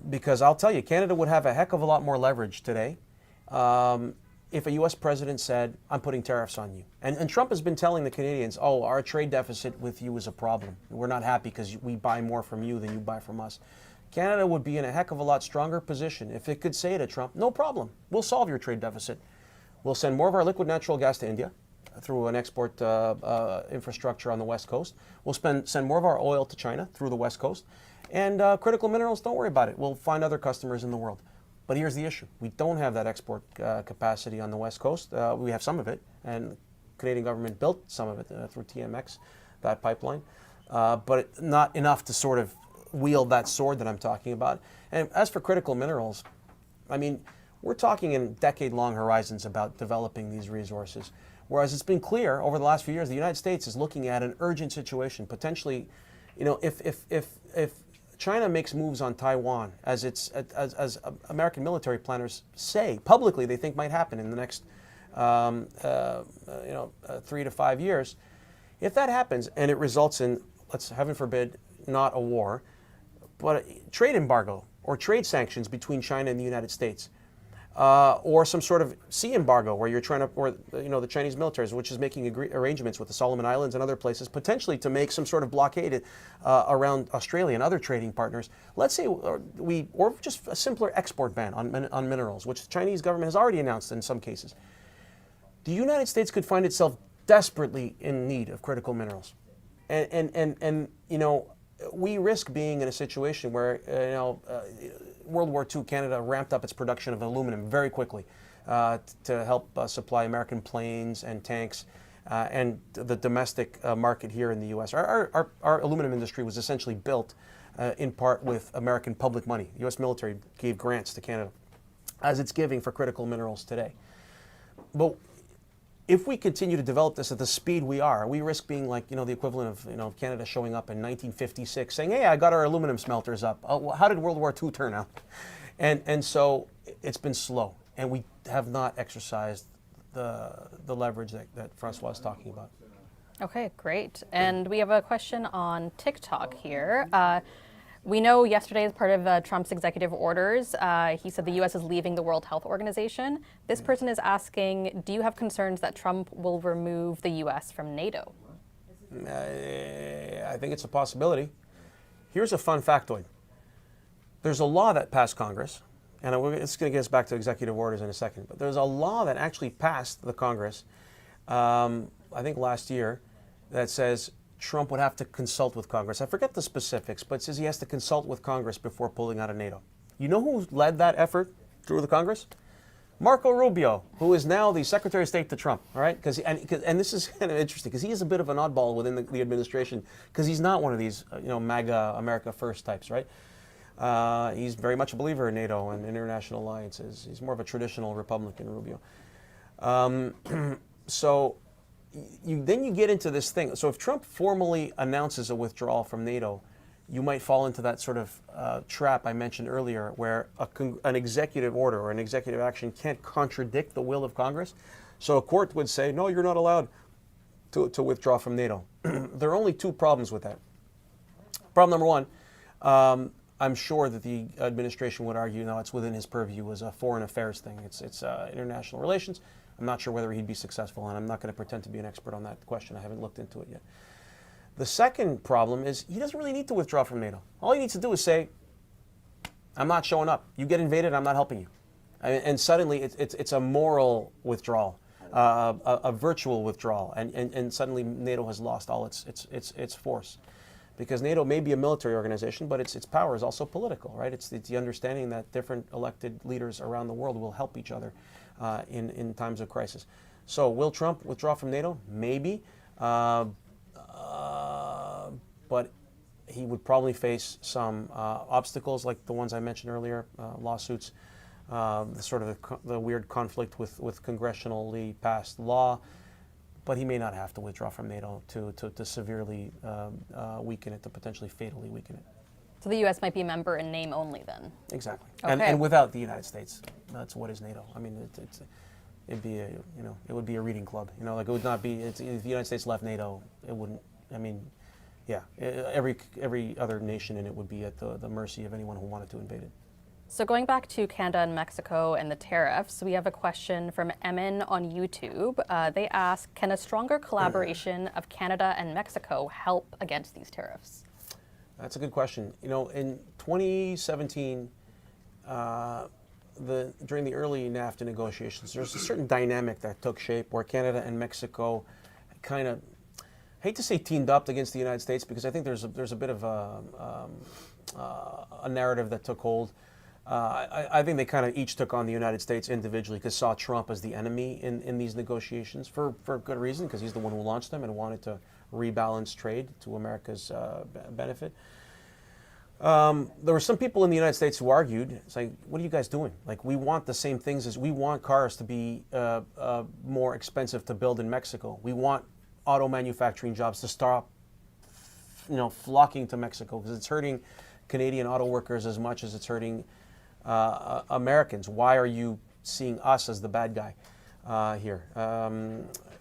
Because I'll tell you, Canada would have a heck of a lot more leverage today if a U.S. president said, I'm putting tariffs on you. And Trump has been telling the Canadians, our trade deficit with you is a problem. We're not happy because we buy more from you than you buy from us. Canada would be in a heck of a lot stronger position if it could say to Trump, no problem, we'll solve your trade deficit. We'll send more of our liquid natural gas to India through an export infrastructure on the West Coast. We'll send more of our oil to China through the West Coast. And critical minerals, don't worry about it. We'll find other customers in the world. But here's the issue. We don't have that export capacity on the West Coast. We have some of it, and the Canadian government built some of it through TMX, that pipeline, but not enough to sort of wield that sword that I'm talking about. And as for critical minerals, we're talking in decade-long horizons about developing these resources, whereas it's been clear over the last few years the United States is looking at an urgent situation, potentially, if China makes moves on Taiwan, as American military planners say publicly they think might happen in the next 3 to 5 years. If that happens and it results in, let's heaven forbid, not a war, but a trade embargo or trade sanctions between China and the United States, or some sort of sea embargo where you're trying to, or the Chinese military, which is making arrangements with the Solomon Islands and other places, potentially to make some sort of blockade around Australia and other trading partners. Let's say or just a simpler export ban on minerals, which the Chinese government has already announced in some cases. The United States could find itself desperately in need of critical minerals, and we risk being in a situation where World War II, Canada ramped up its production of aluminum very quickly to help supply American planes and tanks and the domestic market here in the U.S. Our aluminum industry was essentially built in part with American public money. The U.S. military gave grants to Canada, as it's giving for critical minerals today. But if we continue to develop this at the speed we are, we risk being like, the equivalent of, Canada showing up in 1956 saying, hey, I got our aluminum smelters up. Well, how did World War II turn out? And so it's been slow, and we have not exercised the leverage that Francois is talking about. Okay, great. And we have a question on TikTok here. We know yesterday, as part of Trump's executive orders, he said the U.S. is leaving the World Health Organization. This person is asking, do you have concerns that Trump will remove the U.S. from NATO? I think it's a possibility. Here's a fun factoid. There's a law that passed Congress, and it's going to get us back to executive orders in a second, but there's a law that actually passed the Congress, I think last year, that says Trump would have to consult with Congress. I forget the specifics, but it says he has to consult with Congress before pulling out of NATO. You know who led that effort through the Congress? Marco Rubio, who is now the Secretary of State to Trump, all right? And this is kind of interesting because he is a bit of an oddball within the administration because he's not one of these, MAGA, America First types, right? He's very much a believer in NATO and international alliances. He's more of a traditional Republican, Rubio. So then you get into this thing. So if Trump formally announces a withdrawal from NATO, you might fall into that sort of trap I mentioned earlier, where an executive order or an executive action can't contradict the will of Congress. So a court would say, no, you're not allowed to withdraw from NATO. There are only two problems with that. Problem number one, I'm sure that the administration would argue, no, it's within his purview as a foreign affairs thing. It's international relations. I'm not sure whether he'd be successful, and I'm not going to pretend to be an expert on that question. I haven't looked into it yet. The second problem is he doesn't really need to withdraw from NATO. All he needs to do is say, I'm not showing up. You get invaded, I'm not helping you. And suddenly it's a moral withdrawal, a virtual withdrawal, and suddenly NATO has lost all its force. Because NATO may be a military organization, but its power is also political, right? It's the understanding that different elected leaders around the world will help each other in times of crisis. So will Trump withdraw from NATO? Maybe. But he would probably face some obstacles like the ones I mentioned earlier, lawsuits, the weird conflict with congressionally passed law. But he may not have to withdraw from NATO to severely weaken it, to potentially fatally weaken it. So the U.S. might be a member in name only then? Exactly. Okay. And without the United States, that's what is NATO. I mean, it'd be it would be a reading club. Like it would not be. If the United States left NATO, it wouldn't. I mean, yeah, every other nation in it would be at the mercy of anyone who wanted to invade it. So going back to Canada and Mexico and the tariffs, we have a question from Emin on YouTube. They ask, can a stronger collaboration of Canada and Mexico help against these tariffs? That's a good question. In 2017, during the early NAFTA negotiations, there's a certain dynamic that took shape where Canada and Mexico kind of, I hate to say teamed up against the United States, because I think there's a bit of a narrative that took hold. I think they kind of each took on the United States individually, because saw Trump as the enemy in these negotiations for good reason, because he's the one who launched them and wanted to rebalance trade to America's benefit. There were some people in the United States who argued, saying, what are you guys doing? Like, we want the same things as we want cars to be more expensive to build in Mexico. We want auto manufacturing jobs to stop flocking to Mexico, because it's hurting Canadian auto workers as much as it's hurting Americans. Why are you seeing us as the bad guy here?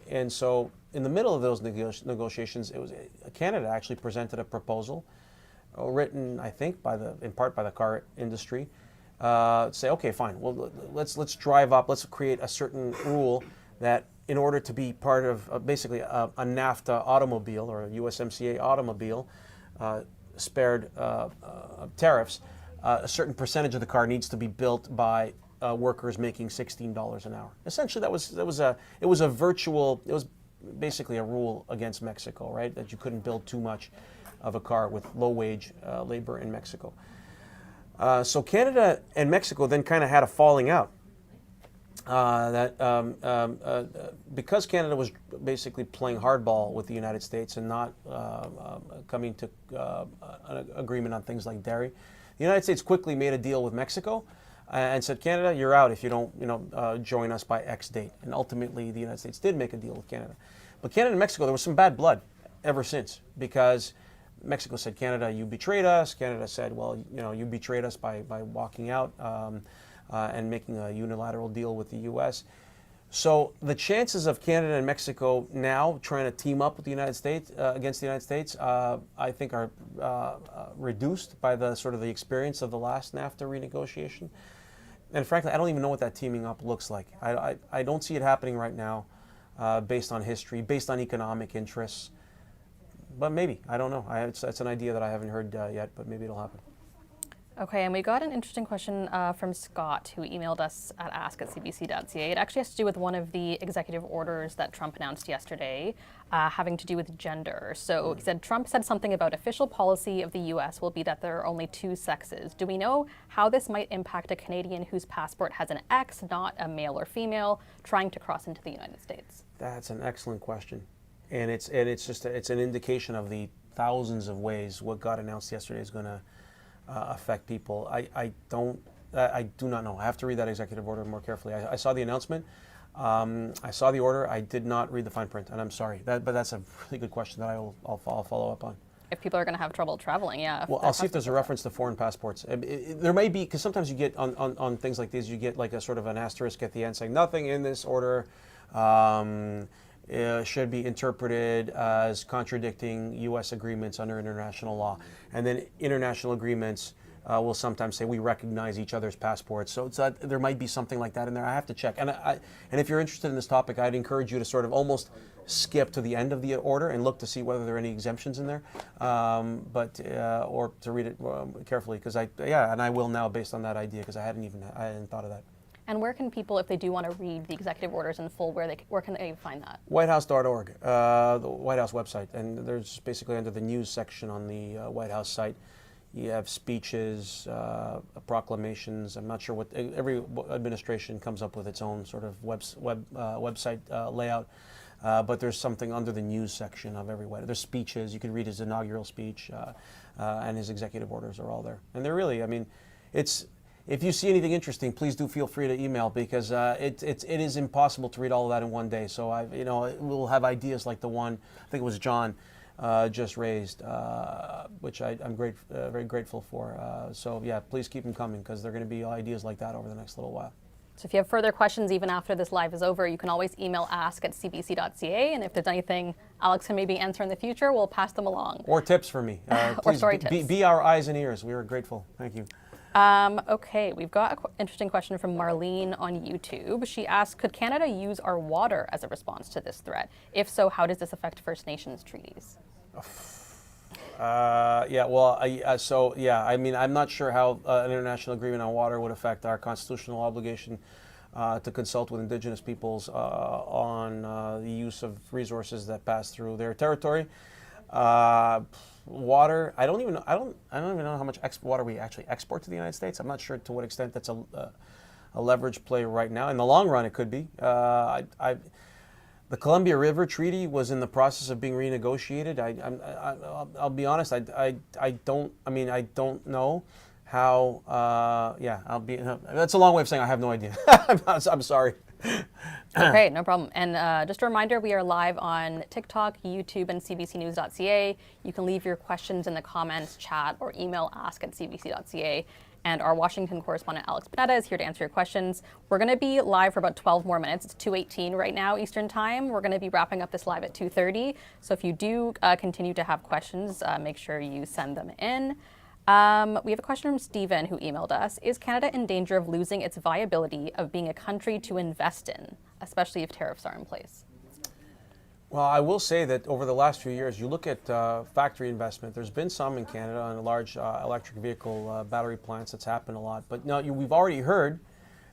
And so in the middle of those negotiations, Canada actually presented a proposal written, I think, in part by the car industry, say, okay, fine, well, let's drive up, let's create a certain rule that in order to be part of basically a NAFTA automobile or a USMCA automobile spared tariffs, a certain percentage of the car needs to be built by workers making $16 an hour. Essentially, it was basically a rule against Mexico, right? That you couldn't build too much of a car with low-wage labor in Mexico. So Canada and Mexico then kind of had a falling out. Because Canada was basically playing hardball with the United States and not coming to an agreement on things like dairy, the United States quickly made a deal with Mexico and said, Canada, you're out if you don't join us by X date. And ultimately, the United States did make a deal with Canada. But Canada and Mexico, there was some bad blood ever since, because Mexico said, Canada, you betrayed us. Canada said, well, you betrayed us by walking out and making a unilateral deal with the U.S. So the chances of Canada and Mexico now trying to team up with the United States against the United States, I think, are reduced by the sort of the experience of the last NAFTA renegotiation. And frankly, I don't even know what that teaming up looks like. I don't see it happening right now, based on history, based on economic interests. But maybe, I don't know. It's an idea that I haven't heard yet, but maybe it'll happen. Okay, and we got an interesting question from Scott, who emailed us at ask@cbc.ca. It actually has to do with one of the executive orders that Trump announced yesterday, having to do with gender. So he said, Trump said something about official policy of the U.S. will be that there are only two sexes. Do we know how this might impact a Canadian whose passport has an X, not a male or female, trying to cross into the United States? That's an excellent question. And it's an indication of the thousands of ways what got announced yesterday is going to affect people. I do not know. I have to read that executive order more carefully. I saw the announcement. I saw the order. I did not read the fine print, and I'm sorry. But that's a really good question that I'll follow up on. If people are going to have trouble traveling, yeah. Well, I'll see if there's a reference to foreign passports. There may be, because sometimes you get on things like these, you get like a sort of an asterisk at the end saying nothing in this order should be interpreted as contradicting U.S. agreements under international law. And then international agreements will sometimes say we recognize each other's passports. So there might be something like that in there. I have to check. And if you're interested in this topic, I'd encourage you to sort of almost skip to the end of the order and look to see whether there are any exemptions in there, or to read it carefully. Because I will now based on that idea, because I hadn't thought of that. And where can people, if they do want to read the executive orders in full, where can they find that? Whitehouse.org, the White House website, and there's basically under the news section on the White House site. You have speeches, proclamations. I'm not sure what every administration comes up with its own sort of website layout, but there's something under the news section of every White House. There's speeches. You can read his inaugural speech, and his executive orders are all there. And they're really, I mean, it's. If you see anything interesting, please do feel free to email, because it is impossible to read all of that in one day. So we'll have ideas like the one I think it was John just raised, which I'm very grateful for. So yeah, please keep them coming, because they're going to be ideas like that over the next little while. So if you have further questions even after this live is over, you can always email ask@cbc.ca, and if there's anything Alex can maybe answer in the future, we'll pass them along. Or tips for me. Or please story tips. Be our eyes and ears. We are grateful. Thank you. Okay, we've got an interesting question from Marlene on YouTube. She asked, could Canada use our water as a response to this threat? If so, how does this affect First Nations treaties? Yeah, well, I mean, I'm not sure how an international agreement on water would affect our constitutional obligation to consult with Indigenous peoples on the use of resources that pass through their territory. Water, I don't even know how much water we actually export to the United States. I'm not sure to what extent that's a leverage play right now. In the long run, it could be. The Columbia River Treaty was in the process of being renegotiated. I'll be honest. I don't know how. That's a long way of saying I have no idea. I'm sorry. Okay, no problem. And just a reminder, we are live on TikTok, YouTube, and CBCNews.ca. You can leave your questions in the comments, chat, or email ask@cbc.ca. And our Washington correspondent, Alex Panetta, is here to answer your questions. We're going to be live for about 12 more minutes. It's 2:18 right now, Eastern Time. We're going to be wrapping up this live at 2:30. So if you do continue to have questions, make sure you send them in. We have a question from Stephen, who emailed us. Is Canada in danger of losing its viability of being a country to invest in, especially if tariffs are in place? Well, I will say that over the last few years, you look at factory investment, there's been some in Canada on large electric vehicle battery plants. That's happened a lot. But now we've already heard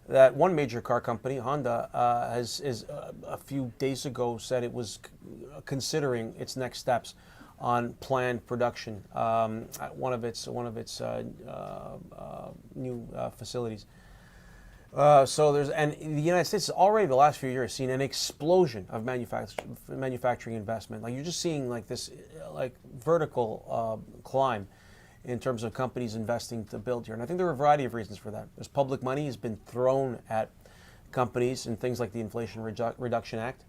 that one major car company, Honda, a few days ago said it was considering its next steps on planned production at one of its new facilities. So the United States has already the last few years seen an explosion of manufacturing investment. Like, you're just seeing like this vertical climb in terms of companies investing to build here. And I think there are a variety of reasons for that. There's public money has been thrown at companies in things like the Inflation Reduction Act,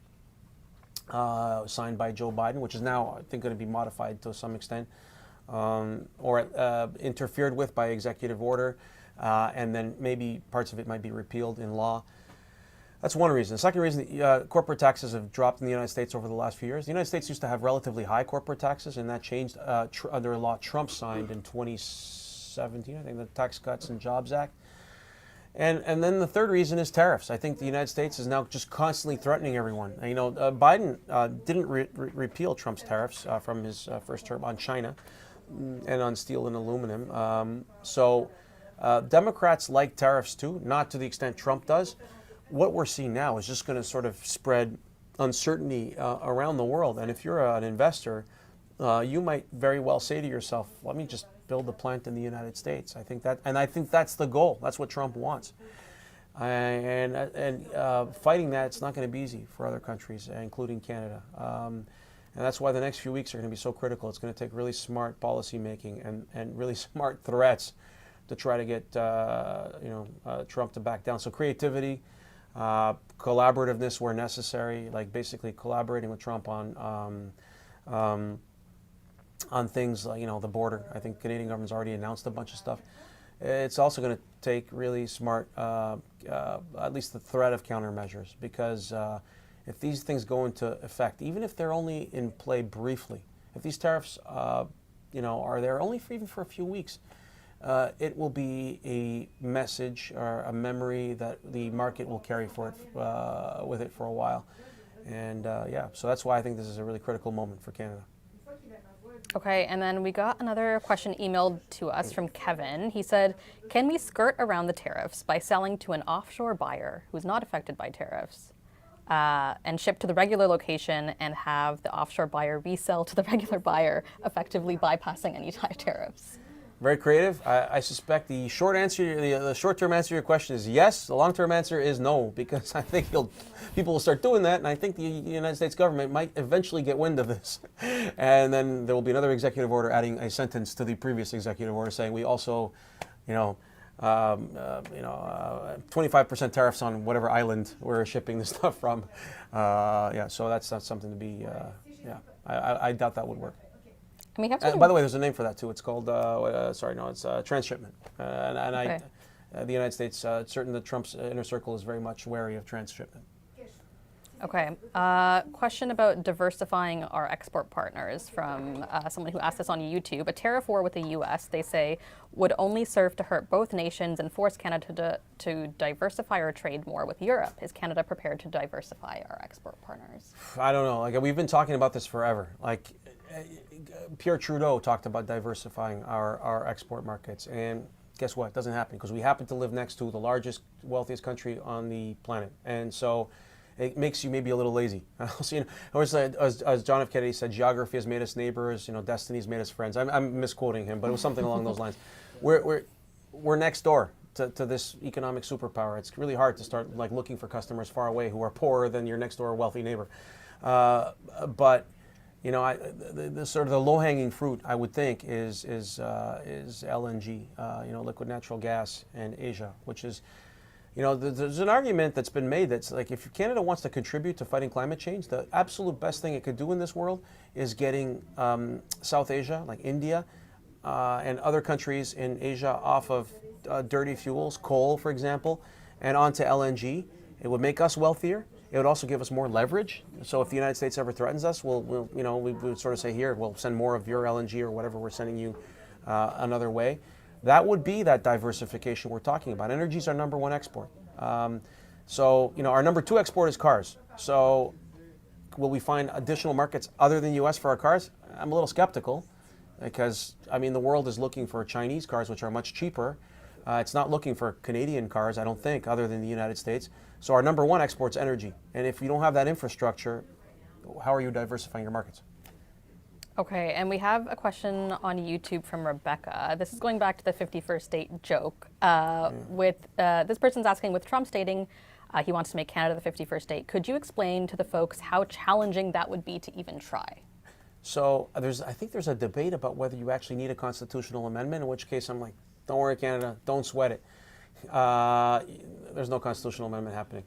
signed by Joe Biden, which is now, I think, going to be modified to some extent, or interfered with by executive order, and then maybe parts of it might be repealed in law. That's one reason. The second reason, corporate taxes have dropped in the United States over the last few years. The United States used to have relatively high corporate taxes, and that changed under a law Trump signed in 2017, I think, the Tax Cuts and Jobs Act. And then the third reason is tariffs. I think the United States is now just constantly threatening everyone. You know, Biden didn't repeal Trump's tariffs from his first term on China and on steel and aluminum. So Democrats like tariffs too, not to the extent Trump does. What we're seeing now is just going to sort of spread uncertainty around the world. And if you're an investor, you might very well say to yourself, let me just build a plant in the United States. I think that's the goal. That's what Trump wants. And fighting that, it's not going to be easy for other countries, including Canada. And that's why the next few weeks are going to be so critical. It's going to take really smart policy making and really smart threats to try to get Trump to back down. So creativity, collaborativeness where necessary, like basically collaborating with Trump on things like, the border. I think Canadian government's already announced a bunch of stuff. It's also going to take really smart, at least the threat of countermeasures, because if these things go into effect, even if they're only in play briefly, if these tariffs, are there only even for a few weeks, it will be a message or a memory that the market will carry with it for a while. And so that's why I think this is a really critical moment for Canada. Okay, and then we got another question emailed to us from Kevin. He said, can we skirt around the tariffs by selling to an offshore buyer who's not affected by tariffs and ship to the regular location and have the offshore buyer resell to the regular buyer, effectively bypassing any tariffs? Very creative. I suspect the short-term answer to your question is yes. The long-term answer is no, because I think people will start doing that, and I think the United States government might eventually get wind of this, and then there will be another executive order adding a sentence to the previous executive order saying we also, 25% tariffs on whatever island we're shipping this stuff from. So that's not something to be. I doubt that would work. And we have by the way, there's a name for that too. It's called it's transshipment. The United States, certain that Trump's inner circle is very much wary of transshipment. Okay. Question about diversifying our export partners from someone who asked this on YouTube. A tariff war with the U.S., they say, would only serve to hurt both nations and force Canada to diversify our trade more with Europe. Is Canada prepared to diversify our export partners? I don't know. We've been talking about this forever. Pierre Trudeau talked about diversifying our export markets, and guess what? It doesn't happen because we happen to live next to the largest, wealthiest country on the planet, and so it makes you maybe a little lazy. As John F. Kennedy said, geography has made us neighbors. Destiny's made us friends. I'm misquoting him, but it was something along those lines. We're next door to this economic superpower. It's really hard to start looking for customers far away who are poorer than your next door wealthy neighbor. But the sort of the low-hanging fruit, I would think, is LNG, liquid natural gas, and Asia, which is, there's an argument that's been made that's if Canada wants to contribute to fighting climate change, the absolute best thing it could do in this world is getting South Asia, like India, and other countries in Asia off of dirty fuels, coal, for example, and onto LNG. It would make us wealthier. It would also give us more leverage. So if the United States ever threatens us, we would sort of say, here, we'll send more of your LNG or whatever we're sending you another way. That would be that diversification we're talking about. Energy is our number one export. Our number two export is cars. So will we find additional markets other than the U.S. for our cars? I'm a little skeptical because, the world is looking for Chinese cars, which are much cheaper. It's not looking for Canadian cars, I don't think, other than the United States. So our number one export's energy. And if you don't have that infrastructure, how are you diversifying your markets? Okay, and we have a question on YouTube from Rebecca. This is going back to the 51st state joke. This person's asking, with Trump stating he wants to make Canada the 51st state, could you explain to the folks how challenging that would be to even try? So I think there's a debate about whether you actually need a constitutional amendment, in which case I'm like, don't worry, Canada, don't sweat it. There's no constitutional amendment happening.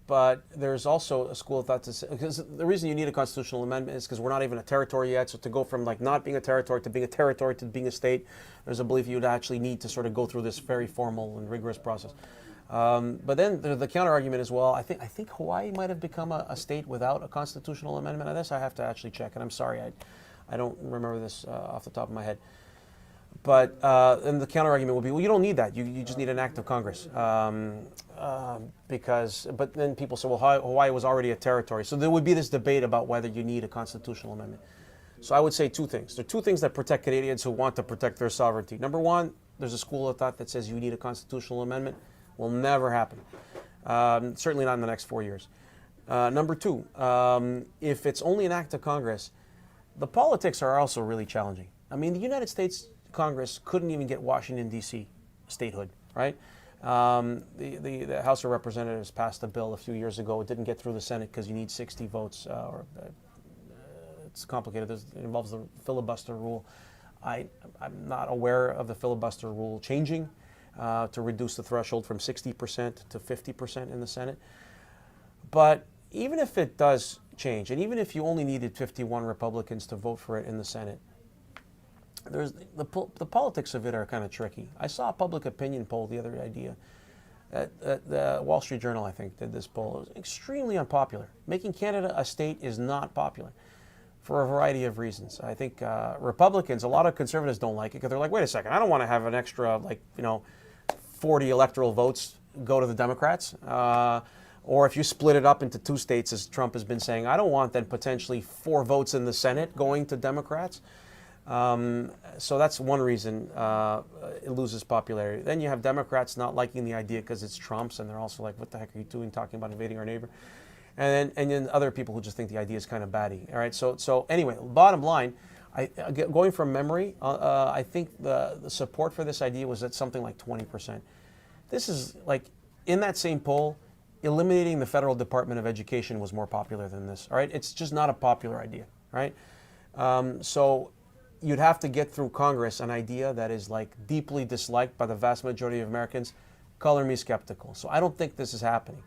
But there's also a school of thought because the reason you need a constitutional amendment is because we're not even a territory yet. So to go from not being a territory to being a territory to being a state, there's a belief you'd actually need to sort of go through this very formal and rigorous process. But then the counter argument is, well, I think Hawaii might have become a state without a constitutional amendment. On this, I have to actually check, and I'm sorry, I don't remember this off the top of my head. But and the counter argument would be, well, you don't need that. You just need an act of Congress. But then people say, well, Hawaii was already a territory. So there would be this debate about whether you need a constitutional amendment. So I would say two things. There are two things that protect Canadians who want to protect their sovereignty. Number one, there's a school of thought that says you need a constitutional amendment. Will never happen. Certainly not in the next 4 years. Number two, if it's only an act of Congress, the politics are also really challenging. The United States Congress couldn't even get Washington, D.C. statehood, right? The House of Representatives passed a bill a few years ago. It didn't get through the Senate because you need 60 votes. It's complicated. It involves the filibuster rule. I'm not aware of the filibuster rule changing. to reduce the threshold from 60% to 50% in the Senate. But even if it does change, and even if you only needed 51 Republicans to vote for it in the Senate, there's the politics of it are kind of tricky. I saw a public opinion poll the other idea. The Wall Street Journal, I think, did this poll. It was extremely unpopular. Making Canada a state is not popular for a variety of reasons. I think Republicans, a lot of conservatives don't like it because they're like, wait a second, I don't want to have an extra, 40 electoral votes go to the Democrats. Or if you split it up into 2 states, as Trump has been saying, I don't want then potentially 4 votes in the Senate going to Democrats. So that's one reason it loses popularity. Then you have Democrats not liking the idea because it's Trump's, and they're also like, what the heck are you doing talking about invading our neighbor? And then other people who just think the idea is kind of batty. All right. So anyway, bottom line, going from memory, I think the support for this idea was at something like 20%. This is like, in that same poll, eliminating the Federal Department of Education was more popular than this. All right. It's just not a popular idea. Right. So you'd have to get through Congress an idea that is like deeply disliked by the vast majority of Americans. Color me skeptical. So I don't think this is happening.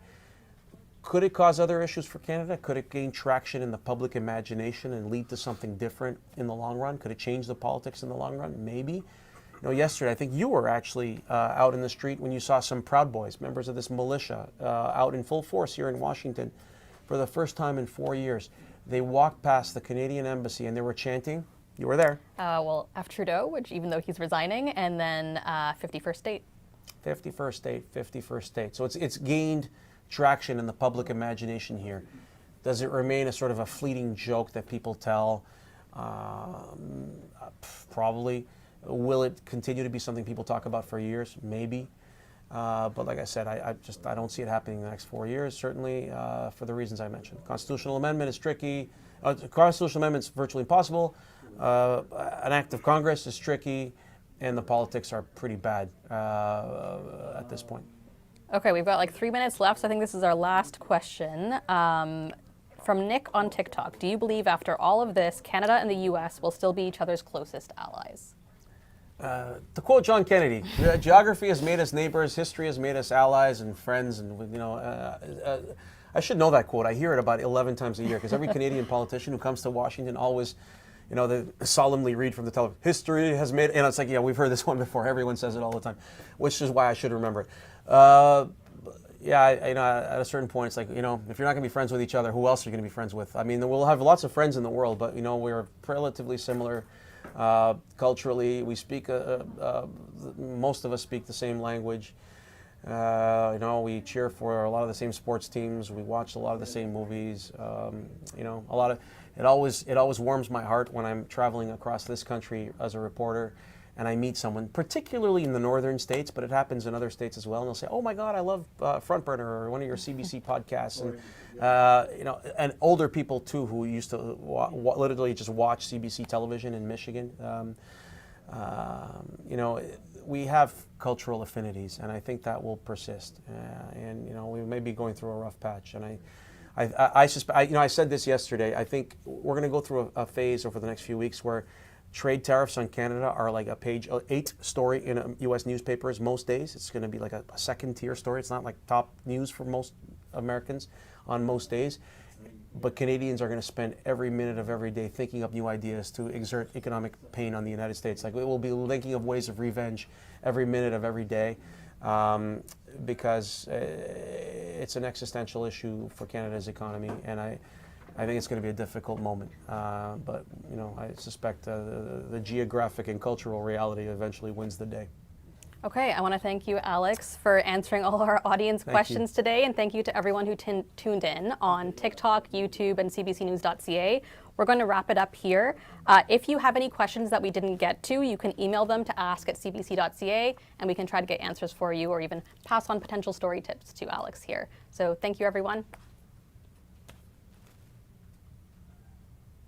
Could it cause other issues for Canada? Could it gain traction in the public imagination and lead to something different in the long run? Could it change the politics in the long run? Maybe. Yesterday, I think you were actually out in the street when you saw some Proud Boys, members of this militia, out in full force here in Washington for the first time in 4 years. They walked past the Canadian embassy and they were chanting. You were there. F. Trudeau, which even though he's resigning, and then 51st state. 51st state, 51st state. So it's gained traction in the public imagination here. Does it remain a sort of a fleeting joke that people tell? Probably. Will it continue to be something people talk about for years? Maybe. But like I said, I don't see it happening in the next 4 years, certainly for the reasons I mentioned. Constitutional amendment is tricky. Constitutional amendment is virtually impossible. An act of Congress is tricky, and the politics are pretty bad at this point. Okay, we've got like 3 minutes left, so I think this is our last question. From Nick on TikTok, do you believe after all of this, Canada and the U.S. will still be each other's closest allies? To quote John Kennedy, geography has made us neighbors, history has made us allies and friends, and I should know that quote. I hear it about 11 times a year because every Canadian politician who comes to Washington always, they solemnly read from the television, history has made, and it's like, yeah, we've heard this one before. Everyone says it all the time, which is why I should remember it. At a certain point, it's like, if you're not going to be friends with each other, who else are you going to be friends with? I mean, we'll have lots of friends in the world, but, we're relatively similar culturally. We speak, most of us speak the same language. We cheer for a lot of the same sports teams. We watch a lot of the same movies. It always warms my heart when I'm traveling across this country as a reporter and I meet someone, particularly in the northern states, but it happens in other states as well. And they'll say, "Oh my God, I love Front Burner or one of your CBC podcasts." And and older people too who used to literally just watch CBC Television in Michigan. We have cultural affinities, and I think that will persist. We may be going through a rough patch, and I suspect. I said this yesterday. I think we're going to go through a phase over the next few weeks where trade tariffs on Canada are like a page 8 story in U.S. newspapers most days. It's going to be like a second tier story. It's not like top news for most Americans on most days. But Canadians are going to spend every minute of every day thinking up new ideas to exert economic pain on the United States. Like, we will be thinking of ways of revenge every minute of every day because it's an existential issue for Canada's economy, and I think it's going to be a difficult moment. But I suspect the geographic and cultural reality eventually wins the day. Okay, I want to thank you, Alex, for answering all our audience questions today, and thank you to everyone who tuned in on TikTok, YouTube, and CBCNews.ca. We're going to wrap it up here. If you have any questions that we didn't get to, you can email them to ask@cbc.ca, and we can try to get answers for you or even pass on potential story tips to Alex here. So thank you, everyone.